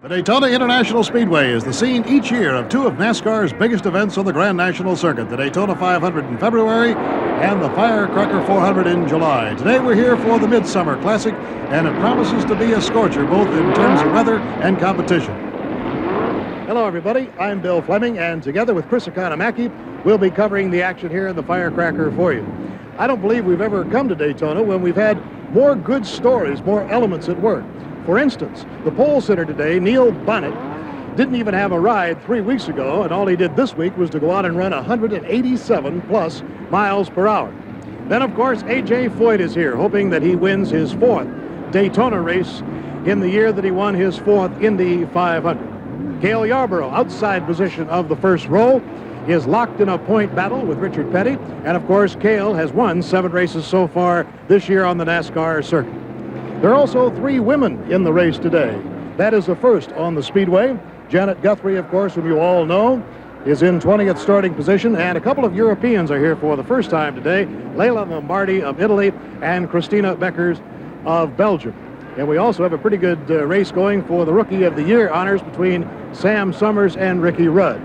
The Daytona International Speedway is the scene each year of two of NASCAR's biggest events on the Grand National Circuit, the Daytona 500 in February and the Firecracker 400 in July. Today we're here for the Midsummer Classic, and it promises to be a scorcher both in terms of weather and competition. Hello everybody, I'm Bill Fleming, and together with Chris Economaki, we'll be covering the action here in the Firecracker for you. I don't believe we've ever come to Daytona when we've had more good stories, more elements at work. For instance, the pole sitter today, Neil Bonnet, didn't even have a ride 3 weeks ago, and all he did this week was to go out and run 187 plus miles per hour. Then, of course, A.J. Foyt is here, hoping that he wins his fourth Daytona race in the year that he won his fourth Indy 500. Cale Yarborough, outside position of the first row, is locked in a point battle with Richard Petty, and of course, Cale has won 7 races so far this year on the NASCAR circuit. There are also 3 women in the race today. That is the first on the Speedway. Janet Guthrie, of course, whom you all know, is in 20th starting position, and a couple of Europeans are here for the first time today, Leila Lombardi of Italy and Christina Beckers of Belgium. And we also have a pretty good race going for the Rookie of the Year honors between Sam Summers and Ricky Rudd.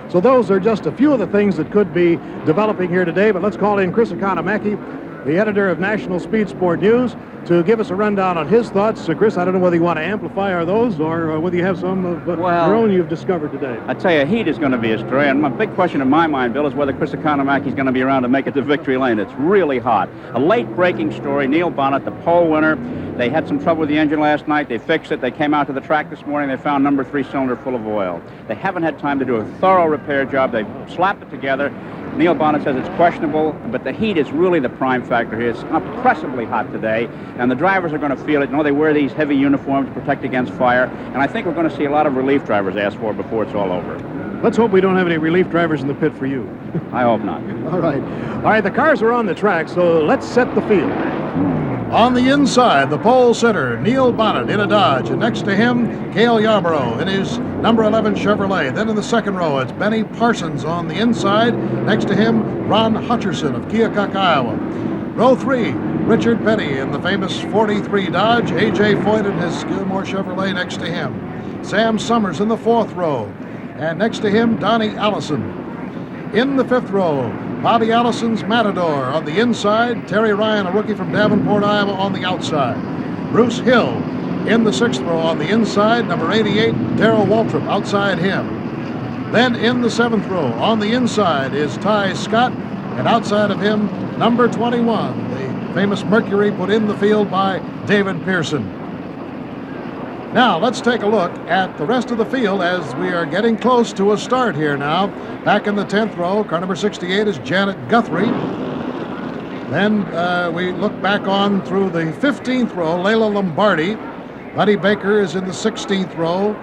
So those are just a few of the things that could be developing here today, but let's call in Chris Economaki, the editor of National Speed Sport News, to give us a rundown on his thoughts. Chris, I don't know whether you want to amplify those or whether you have some of your own you've discovered today. I tell you, heat is going to be a story, and my big question in my mind, Bill, is whether Chris Economaki is going to be around to make it to victory lane. It's really hot. A late-breaking story. Neil Bonnet, the pole winner. They had some trouble with the engine last night. They fixed it. They came out to the track this morning. They found number 3 cylinder full of oil. They haven't had time to do a thorough repair job. They slapped it together. Neil Bonnet says it's questionable, but the heat is really the prime factor here. It's oppressively hot today, and the drivers are going to feel it. You know, they wear these heavy uniforms to protect against fire, and I think we're going to see a lot of relief drivers asked for before it's all over. Let's hope we don't have any relief drivers in the pit for you. I hope not. All right, the cars are on the track, so let's set the field. On the inside, the pole sitter, Neil Bonnet in a Dodge, and next to him, Cale Yarborough in his number 11 Chevrolet. Then in the second row, it's Benny Parsons on the inside. Next to him, Ron Hutcherson of Keokuk, Iowa. Row 3, Richard Petty in the famous 43 Dodge. A.J. Foyt in his Gilmore Chevrolet next to him. Sam Summers in the 4th row. And next to him, Donnie Allison. In the 5th row, Bobby Allison's Matador on the inside. Terry Ryan, a rookie from Davenport, Iowa, on the outside. Bruce Hill in the 6th row on the inside. Number 88, Darrell Waltrip outside him. Then in the 7th row on the inside is Ty Scott, and outside of him, number 21, the famous Mercury put in the field by David Pearson. Now, let's take a look at the rest of the field as we are getting close to a start here now. Back in the 10th row, car number 68 is Janet Guthrie. Then we look back on through the 15th row, Leila Lombardi. Buddy Baker is in the 16th row.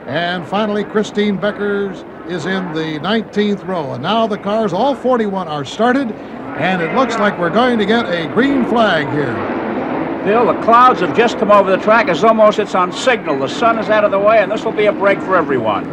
And finally, Christine Beckers is in the 19th row. And now the cars, all 41, are started, and it looks like we're going to get a green flag here. Bill, the clouds have just come over the track. It's almost on signal. The sun is out of the way, and this will be a break for everyone.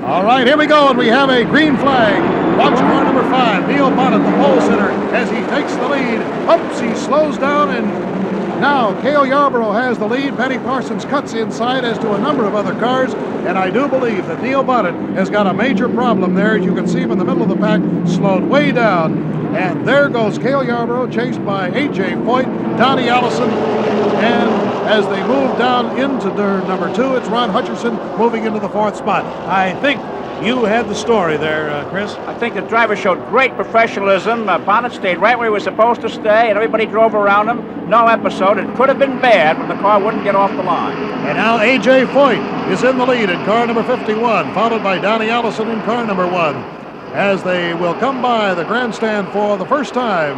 All right, here we go, and we have a green flag. Watch car number 5, Neil Bonnet, the pole sitter, as he takes the lead. Oops, he slows down, and now Cale Yarborough has the lead. Benny Parsons cuts inside, as do a number of other cars, and I do believe that Neil Bonnet has got a major problem there. As you can see him in the middle of the pack, slowed way down. And there goes Cale Yarborough, chased by A.J. Foyt, Donnie Allison, and as they move down into turn number 2, it's Ron Hutcherson moving into the 4th spot. I think you had the story there, Chris. I think the driver showed great professionalism. Bonnet stayed right where he was supposed to stay, and everybody drove around him. No episode. It could have been bad, but the car wouldn't get off the line. And now A.J. Foyt is in the lead in car number 51, followed by Donnie Allison in car number 1. As they will come by the grandstand for the first time.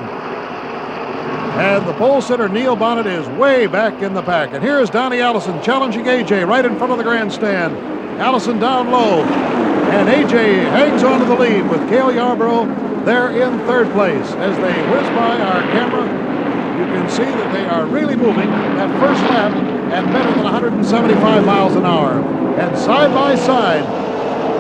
And the pole sitter, Neil Bonnet, is way back in the pack. And here's Donnie Allison challenging AJ right in front of the grandstand. Allison down low. And AJ hangs on to the lead with Cale Yarborough there in 3rd place. As they whiz by our camera, you can see that they are really moving that first lap at better than 175 miles an hour. And side by side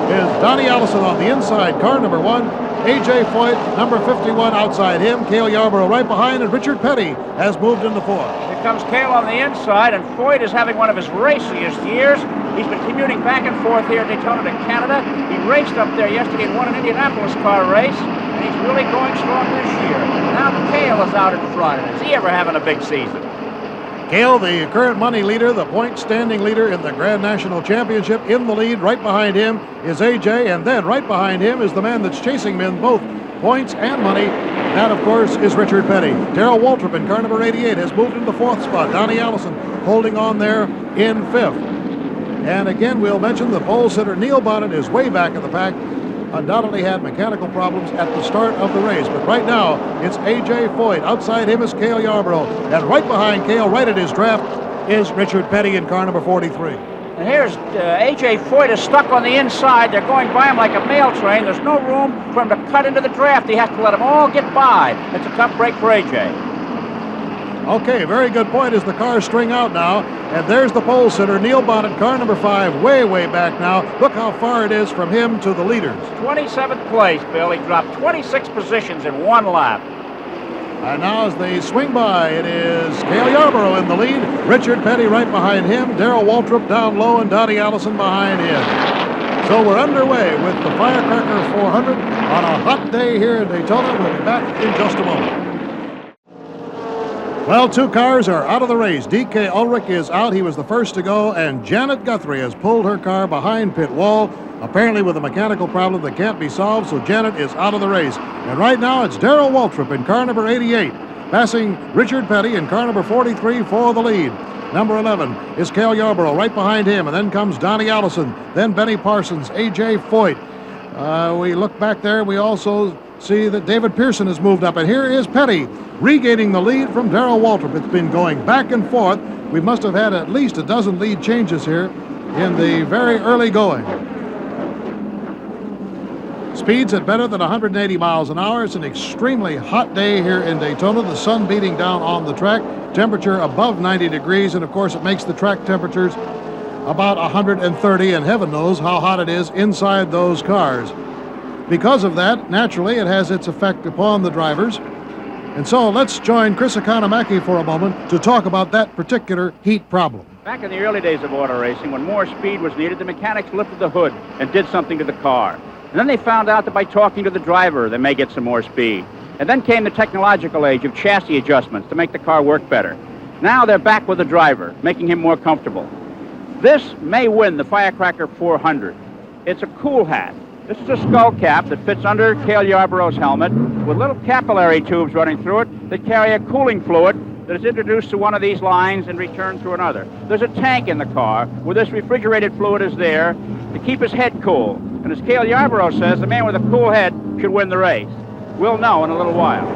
is Donnie Allison on the inside, car number 1. A.J. Foyt, number 51, outside him. Cale Yarborough right behind, and Richard Petty has moved into 4th. Here comes Cale on the inside, and Foyt is having one of his raciest years. He's been commuting back and forth here at Daytona to Canada. He raced up there yesterday and won an Indianapolis car race, and he's really going strong this year. Now Cale is out in front. Is he ever having a big season? Cale, the current money leader, the point standing leader in the Grand National Championship, in the lead. Right behind him is AJ, and then right behind him is the man that's chasing him in both points and money. That, of course, is Richard Petty. Darrell Waltrip in car number 88 has moved into the fourth spot. Donnie Allison holding on there in fifth. And again, we'll mention the pole sitter Neil Bonnet is way back in the pack. Undoubtedly had mechanical problems at the start of the race. But right now, it's A.J. Foyt. Outside him is Cale Yarborough. And right behind Cale, right at his draft, is Richard Petty in car number 43. And here's A.J. Foyt is stuck on the inside. They're going by him like a mail train. There's no room for him to cut into the draft. He has to let them all get by. It's a tough break for A.J. Okay, very good point as the cars string out now. And there's the pole sitter, Neil Bonnet, car number 5, way, way back now. Look how far it is from him to the leaders. 27th place, Bill. He dropped 26 positions in one lap. And now as they swing by, it is Cale Yarborough in the lead. Richard Petty right behind him. Darrell Waltrip down low, and Donnie Allison behind him. So we're underway with the Firecracker 400 on a hot day here in Daytona. We'll be back in just a moment. Well, 2 cars are out of the race. D.K. Ulrich is out. He was the first to go, and Janet Guthrie has pulled her car behind pit wall, apparently with a mechanical problem that can't be solved, so Janet is out of the race. And right now, it's Darrell Waltrip in car number 88, passing Richard Petty in car number 43 for the lead. Number 11 is Cale Yarborough right behind him, and then comes Donnie Allison, then Benny Parsons, A.J. Foyt. We look back there, we also see that David Pearson has moved up, and here is Petty regaining the lead from Darrell Waltrip. It's been going back and forth. We must have had at least a dozen lead changes here in the very early going. Speeds at better than 180 miles an hour. It's an extremely hot day here in Daytona. The sun beating down on the track. Temperature above 90 degrees, and of course it makes the track temperatures about 130, and heaven knows how hot it is inside those cars. Because of that, naturally, it has its effect upon the drivers. And so let's join Chris Economaki for a moment to talk about that particular heat problem. Back in the early days of auto racing, when more speed was needed, the mechanics lifted the hood and did something to the car. And then they found out that by talking to the driver, they may get some more speed. And then came the technological age of chassis adjustments to make the car work better. Now they're back with the driver, making him more comfortable. This may win the Firecracker 400. It's a cool hat. This is a skull cap that fits under Cale Yarborough's helmet with little capillary tubes running through it that carry a cooling fluid that is introduced to one of these lines and returned to another. There's a tank in the car where this refrigerated fluid is there to keep his head cool. And as Cale Yarborough says, the man with a cool head should win the race. We'll know in a little while.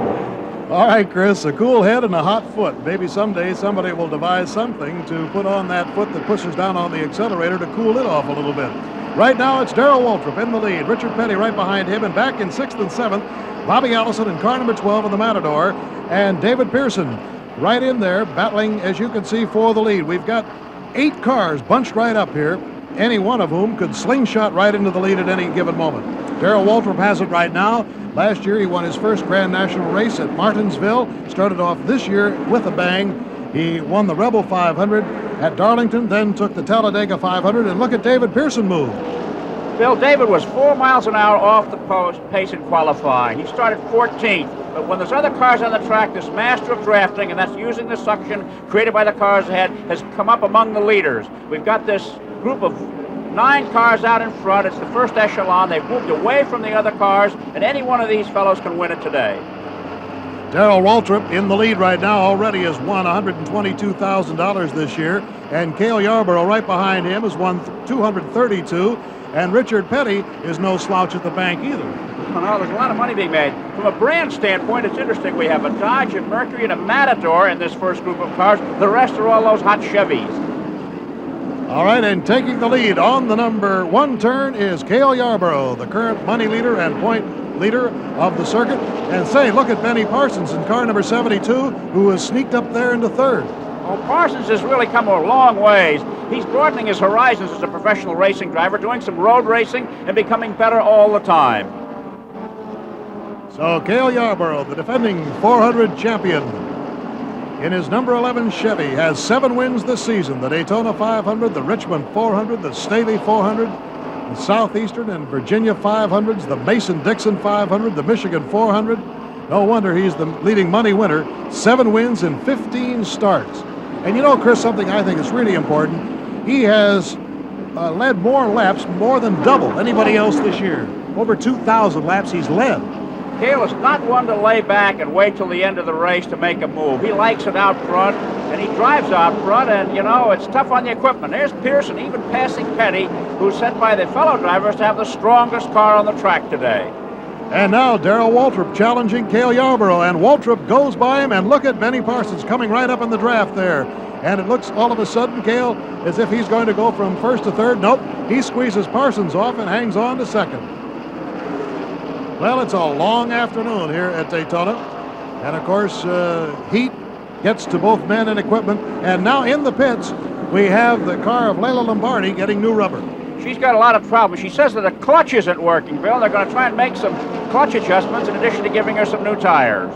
All right, Chris, a cool head and a hot foot. Maybe someday somebody will devise something to put on that foot that pushes down on the accelerator to cool it off a little bit. Right now, it's Darrell Waltrip in the lead. Richard Petty right behind him, and back in 6th and 7th, Bobby Allison in car number 12 of the Matador, and David Pearson right in there, battling, as you can see, for the lead. We've got 8 cars bunched right up here, any one of whom could slingshot right into the lead at any given moment. Darrell Waltrip has it right now. Last year, he won his first Grand National race at Martinsville. Started off this year with a bang. He won the Rebel 500 at Darlington, then took the Talladega 500, and look at David Pearson move. Bill, David was 4 miles an hour off the post pace in qualifying. He started 14th, but when there's other cars on the track, this master of drafting, and that's using the suction created by the cars ahead, has come up among the leaders. We've got this group of 9 cars out in front. It's the first echelon. They've moved away from the other cars, and any one of these fellows can win it today. Darrell Waltrip in the lead right now already has won $122,000 this year, and Cale Yarborough right behind him has won $232,000, and Richard Petty is no slouch at the bank either. No, there's a lot of money being made. From a brand standpoint, it's interesting. We have a Dodge, a Mercury, and a Matador in this first group of cars. The rest are all those hot Chevys. All right, and taking the lead on the number 1 turn is Cale Yarborough, the current money leader and point leader of the circuit. And say, look at Benny Parsons in car number 72, who has sneaked up there into 3rd. Well, Parsons has really come a long ways. He's broadening his horizons as a professional racing driver, doing some road racing and becoming better all the time. So Cale Yarborough, the defending 400 champion, in his number 11 Chevy, has 7 wins this season. The Daytona 500, the Richmond 400, the Staley 400, the Southeastern and Virginia 500s, the Mason-Dixon 500, the Michigan 400. No wonder he's the leading money winner. 7 wins in 15 starts. And you know, Chris, something I think is really important. He has led more laps, more than double anybody else this year. Over 2,000 laps he's led. Cale is not one to lay back and wait till the end of the race to make a move. He likes it out front, and he drives out front, and, you know, it's tough on the equipment. There's Pearson even passing Petty, who's said by the fellow drivers to have the strongest car on the track today. And now Darrell Waltrip challenging Cale Yarborough, and Waltrip goes by him, and look at Benny Parsons coming right up in the draft there. And it looks all of a sudden, Cale, as if he's going to go from first to third. Nope, he squeezes Parsons off and hangs on to second. Well, it's a long afternoon here at Daytona. And, of course, heat gets to both men and equipment. And now in the pits, we have the car of Layla Lombardi getting new rubber. She's got a lot of problems. She says that the clutch isn't working, Bill. They're going to try and make some clutch adjustments in addition to giving her some new tires.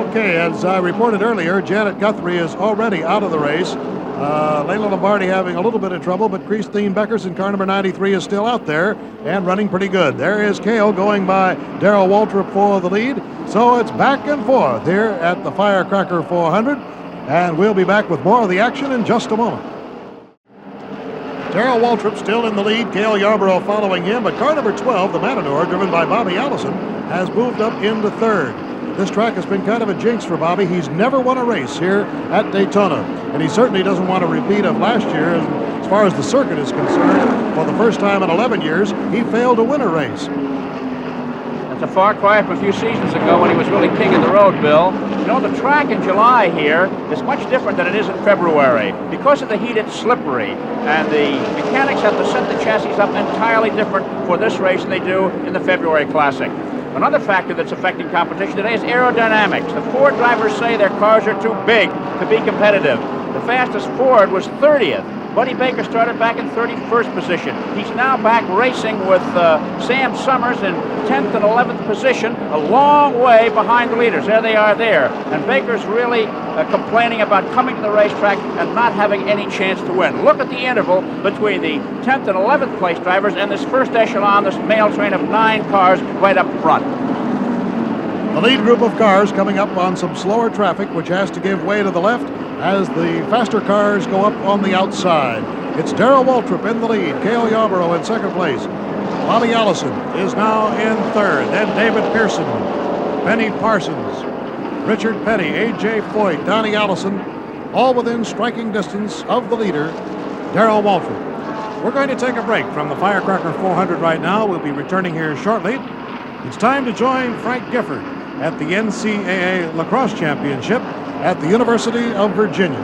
Okay, as I reported earlier, Janet Guthrie is already out of the race. Layla Lombardi having a little bit of trouble, but Christine Beckers in car number 93 is still out there and running pretty good. There is Cale going by Darrell Waltrip for the lead. So it's back and forth here at the Firecracker 400, and we'll be back with more of the action in just a moment. Darrell Waltrip still in the lead, Cale Yarborough following him, but car number 12, the Matador, driven by Bobby Allison, has moved up into third. This track has been kind of a jinx for Bobby. He's never won a race here at Daytona, and he certainly doesn't want a repeat of last year. As far as the circuit is concerned, for the first time in 11 years, he failed to win a race. That's a far cry from a few seasons ago when he was really king of the road, Bill. You know, the track in July here is much different than it is in February. Because of the heat, it's slippery, and the mechanics have to set the chassis up entirely different for this race than they do in the February Classic. Another factor that's affecting competition today is aerodynamics. The Ford drivers say their cars are too big to be competitive. The fastest Ford was 30th. Buddy Baker started back in 31st position. He's now back racing with Sam Summers in 10th and 11th position, a long way behind the leaders. There they are there. And Baker's really complaining about coming to the racetrack and not having any chance to win. Look at the interval between the 10th and 11th place drivers and this first echelon, this mail train of 9 cars right up front. The lead group of cars coming up on some slower traffic, which has to give way to the left as the faster cars go up on the outside. It's Darrell Waltrip in the lead, Cale Yarborough in second place. Bobby Allison is now in third. Then David Pearson, Benny Parsons, Richard Petty, A.J. Foyt, Donnie Allison, all within striking distance of the leader, Darrell Waltrip. We're going to take a break from the Firecracker 400 right now. We'll be returning here shortly. It's time to join Frank Gifford at the NCAA Lacrosse Championship at the University of Virginia.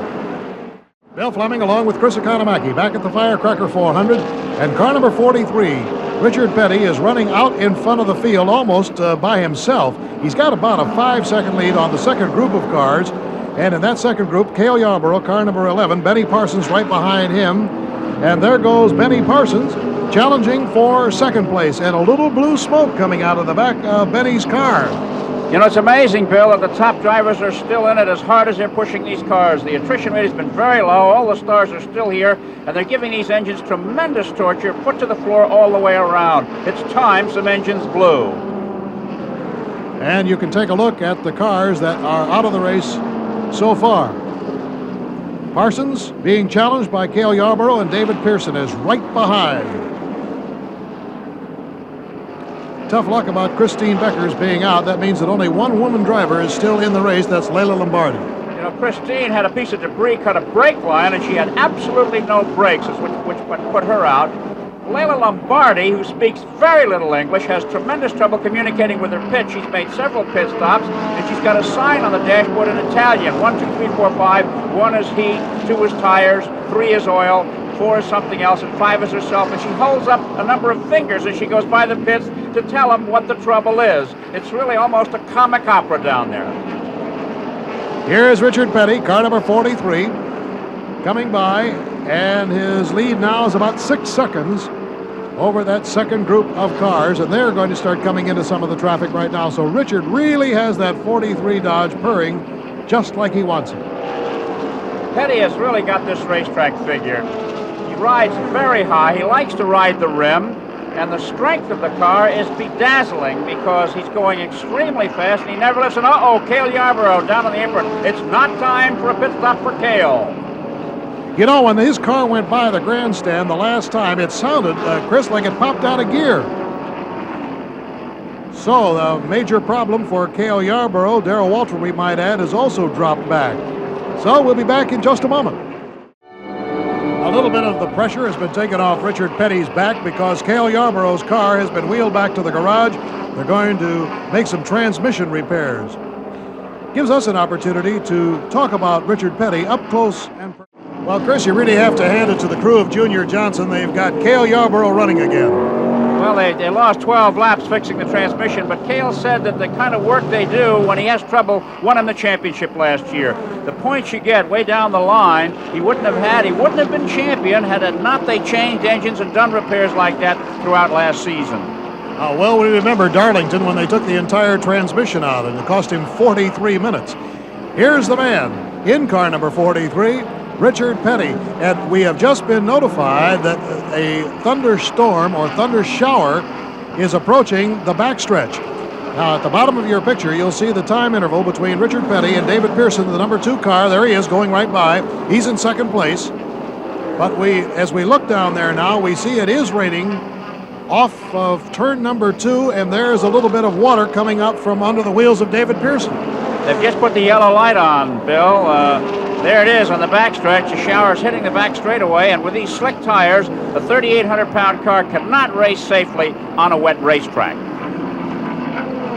Bill Fleming along with Chris Economaki back at the Firecracker 400, and car number 43, Richard Petty, is running out in front of the field almost by himself. He's got about a 5-second lead on the second group of cars, and in that second group, Cale Yarborough, car number 11, Benny Parsons right behind him, and there goes Benny Parsons challenging for second place, and a little blue smoke coming out of the back of Benny's car. You know, it's amazing, Bill, that the top drivers are still in it as hard as they're pushing these cars. The attrition rate has been very low. All the stars are still here, and they're giving these engines tremendous torture, put to the floor all the way around. It's time some engines blew. And you can take a look at the cars that are out of the race so far. Parsons being challenged by Cale Yarborough, and David Pearson is right behind. Tough luck about Christine Beckers being out. That means that only one woman driver is still in the race. That's Layla Lombardi. You know, Christine had a piece of debris cut a brake line, and she had absolutely no brakes, which put her out. Layla Lombardi, who speaks very little English, has tremendous trouble communicating with her pit. She's made several pit stops, and she's got a sign on the dashboard in Italian. 1, 2, 3, 4, 5. 1 is heat, 2 is tires, 3 is oil, 4 is something else, and 5 is herself. And she holds up a number of fingers as she goes by the pits to tell them what the trouble is. It's really almost a comic opera down there. Here's Richard Petty, car number 43, coming by, and his lead now is about 6 seconds over that second group of cars, and they're going to start coming into some of the traffic right now. So Richard really has that 43 Dodge purring just like he wants it. Petty has really got this racetrack figure. He rides very high. He likes to ride the rim, and the strength of the car is bedazzling because he's going extremely fast, and he never lifts. And Cale Yarborough down on the apron. It's not time for a pit stop for Cale. You know, when his car went by the grandstand the last time, it sounded, Chris, like it popped out of gear. So the major problem for Cale Yarborough, Darrell Waltrip, we might add, has also dropped back. So we'll be back in just a moment. A little bit of the pressure has been taken off Richard Petty's back because Cale Yarborough's car has been wheeled back to the garage. They're going to make some transmission repairs. Gives us an opportunity to talk about Richard Petty up close and personal. Well, Chris, you really have to hand it to the crew of Junior Johnson. They've got Cale Yarborough running again. Well, they lost 12 laps fixing the transmission, but Cale said that the kind of work they do when he has trouble won him the championship last year. The points you get way down the line, he wouldn't have been champion had it not they changed engines and done repairs like that throughout last season. Well, we remember Darlington when they took the entire transmission out, and it cost him 43 minutes. Here's the man in car number 43. Richard Petty, and we have just been notified that a thunderstorm or thunder shower is approaching the backstretch. Now, at the bottom of your picture, you'll see the time interval between Richard Petty and David Pearson, the number 2 car. There he is, going right by. He's in second place. But as we look down there now, we see it is raining off of turn number 2, and there's a little bit of water coming up from under the wheels of David Pearson. They've just put the yellow light on, Bill. There it is on the backstretch. The shower's hitting the back straightaway, and with these slick tires, the 3,800-pound car cannot race safely on a wet racetrack.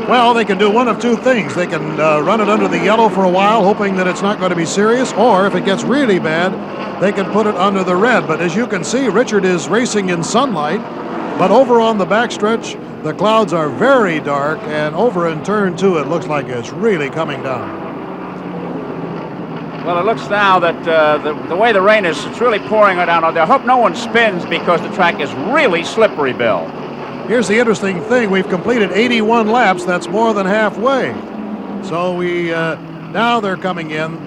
Well, they can do one of two things. They can run it under the yellow for a while, hoping that it's not going to be serious, or if it gets really bad, they can put it under the red. But as you can see, Richard is racing in sunlight, but over on the backstretch, the clouds are very dark, and over in turn 2, it looks like it's really coming down. Well, it looks now that the way the rain is, it's really pouring down out there. I hope no one spins because the track is really slippery, Bill. Here's the interesting thing. We've completed 81 laps. That's more than halfway. So now they're coming in,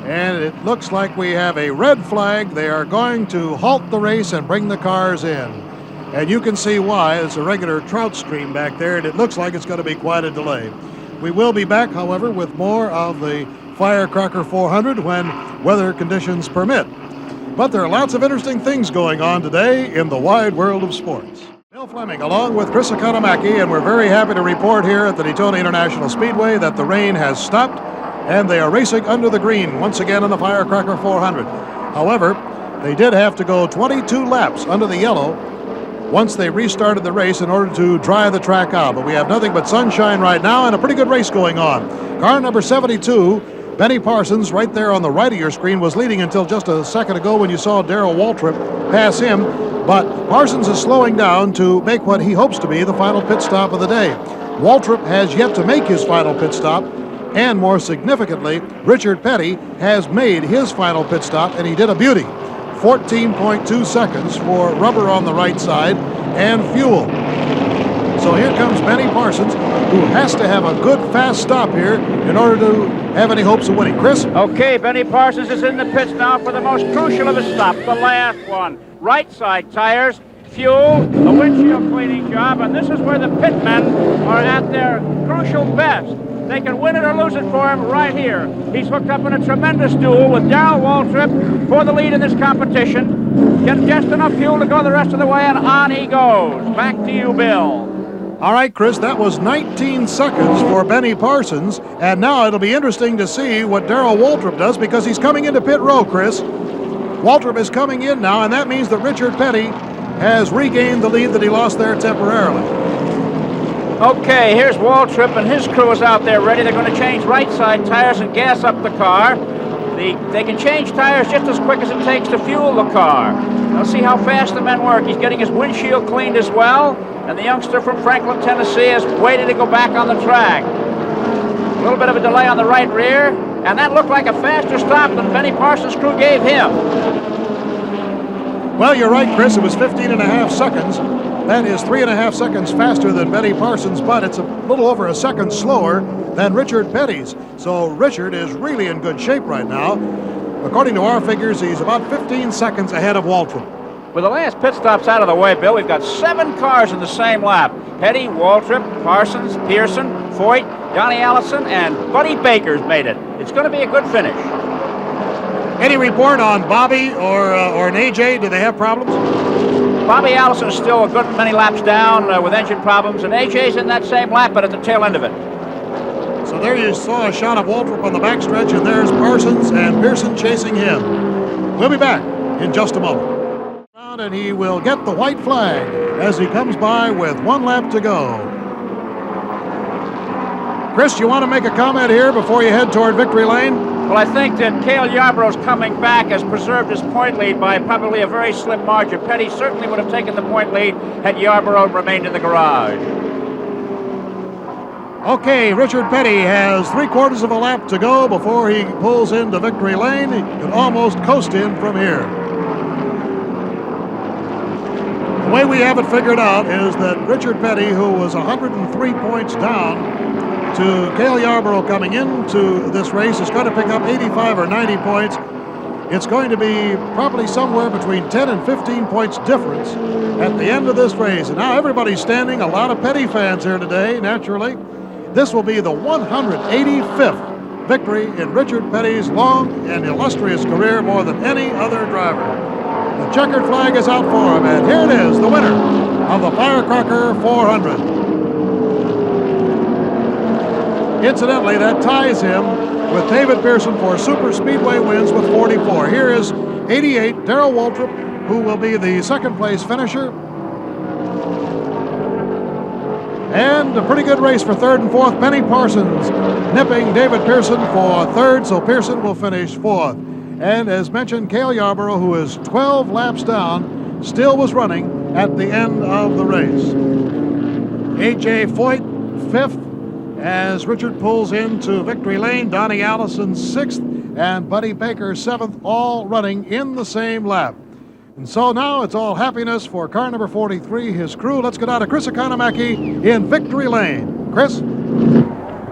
and it looks like we have a red flag. They are going to halt the race and bring the cars in. And you can see why. It's a regular trout stream back there, and it looks like it's going to be quite a delay. We will be back, however, with more of the Firecracker 400 when weather conditions permit. But there are lots of interesting things going on today in the wide world of sports. Bill Fleming along with Chris Economaki, and we're very happy to report here at the Daytona International Speedway that the rain has stopped and they are racing under the green once again in the Firecracker 400. However, they did have to go 22 laps under the yellow once they restarted the race in order to dry the track out. But we have nothing but sunshine right now and a pretty good race going on. Car number 72, Benny Parsons, right there on the right of your screen, was leading until just a second ago when you saw Darrell Waltrip pass him. But Parsons is slowing down to make what he hopes to be the final pit stop of the day. Waltrip has yet to make his final pit stop, and more significantly, Richard Petty has made his final pit stop, and he did a beauty. 14.2 seconds for rubber on the right side and fuel. So here comes Benny Parsons, who has to have a good fast stop here in order to have any hopes of winning. Chris? Okay, Benny Parsons is in the pits now for the most crucial of his stop, the last one. Right side tires, fuel, a windshield cleaning job, and this is where the pitmen are at their crucial best. They can win it or lose it for him right here. He's hooked up in a tremendous duel with Darrell Waltrip for the lead in this competition. Gets just enough fuel to go the rest of the way, and on he goes. Back to you, Bill. All right, Chris, that was 19 seconds for Benny Parsons, and now it'll be interesting to see what Darrell Waltrip does because he's coming into pit row, Chris. Waltrip is coming in now, and that means that Richard Petty has regained the lead that he lost there temporarily. Okay, here's Waltrip, and his crew is out there ready. They're going to change right side tires and gas up the car. They can change tires just as quick as it takes to fuel the car. Let's see how fast the men work. He's getting his windshield cleaned as well, and the youngster from Franklin, Tennessee is waiting to go back on the track. A little bit of a delay on the right rear, and that looked like a faster stop than Benny Parsons' crew gave him. Well, you're right, Chris. It was 15 and a half seconds. That is 3.5 seconds faster than Betty Parsons, but it's a little over a second slower than Richard Petty's. So Richard is really in good shape right now. According to our figures, he's about 15 seconds ahead of Waltrip. With the last pit stops out of the way, Bill, we've got 7 cars in the same lap. Petty, Waltrip, Parsons, Pearson, Foyt, Donnie Allison, and Buddy Baker's made it. It's going to be a good finish. Any report on Bobby or an AJ? Do they have problems? Bobby Allison's still a good many laps down with engine problems, and AJ's in that same lap, but at the tail end of it. So there you saw a shot of Waltrip on the backstretch, and there's Parsons and Pearson chasing him. We'll be back in just a moment. And he will get the white flag as he comes by with 1 lap to go. Chris, you want to make a comment here before you head toward victory lane? Well, I think that Cale Yarborough's coming back has preserved his point lead by probably a very slim margin. Petty certainly would have taken the point lead had Yarborough remained in the garage. Okay, Richard Petty has 3/4 of a lap to go before he pulls into victory lane. He can almost coast in from here. The way we have it figured out is that Richard Petty, who was 103 points down to Cale Yarborough coming into this race, is going to pick up 85 or 90 points. It's going to be probably somewhere between 10 and 15 points difference at the end of this race. And now everybody's standing, a lot of Petty fans here today, naturally. This will be the 185th victory in Richard Petty's long and illustrious career, more than any other driver. The checkered flag is out for him, and here it is, the winner of the Firecracker 400. Incidentally, that ties him with David Pearson for super speedway wins with 44. Here is 88, Darrell Waltrip, who will be the second place finisher. And a pretty good race for third and fourth. Benny Parsons nipping David Pearson for third, so Pearson will finish fourth. And as mentioned, Cale Yarborough, who is 12 laps down, still was running at the end of the race. A.J. Foyt, 5th, as Richard pulls into victory lane. Donnie Allison, 6th, and Buddy Baker, 7th, all running in the same lap. And so now it's all happiness for car number 43, his crew. Let's get out of Chris Economaki in victory lane. Chris?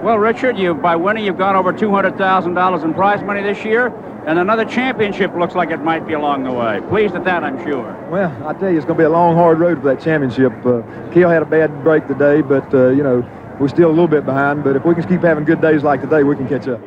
Well, Richard, by winning, you've gone over $200,000 in prize money this year. And another championship looks like it might be along the way. Pleased at that, I'm sure. Well, I tell you, it's going to be a long, hard road for that championship. Cale had a bad break today, but, we're still a little bit behind. But if we can keep having good days like today, we can catch up.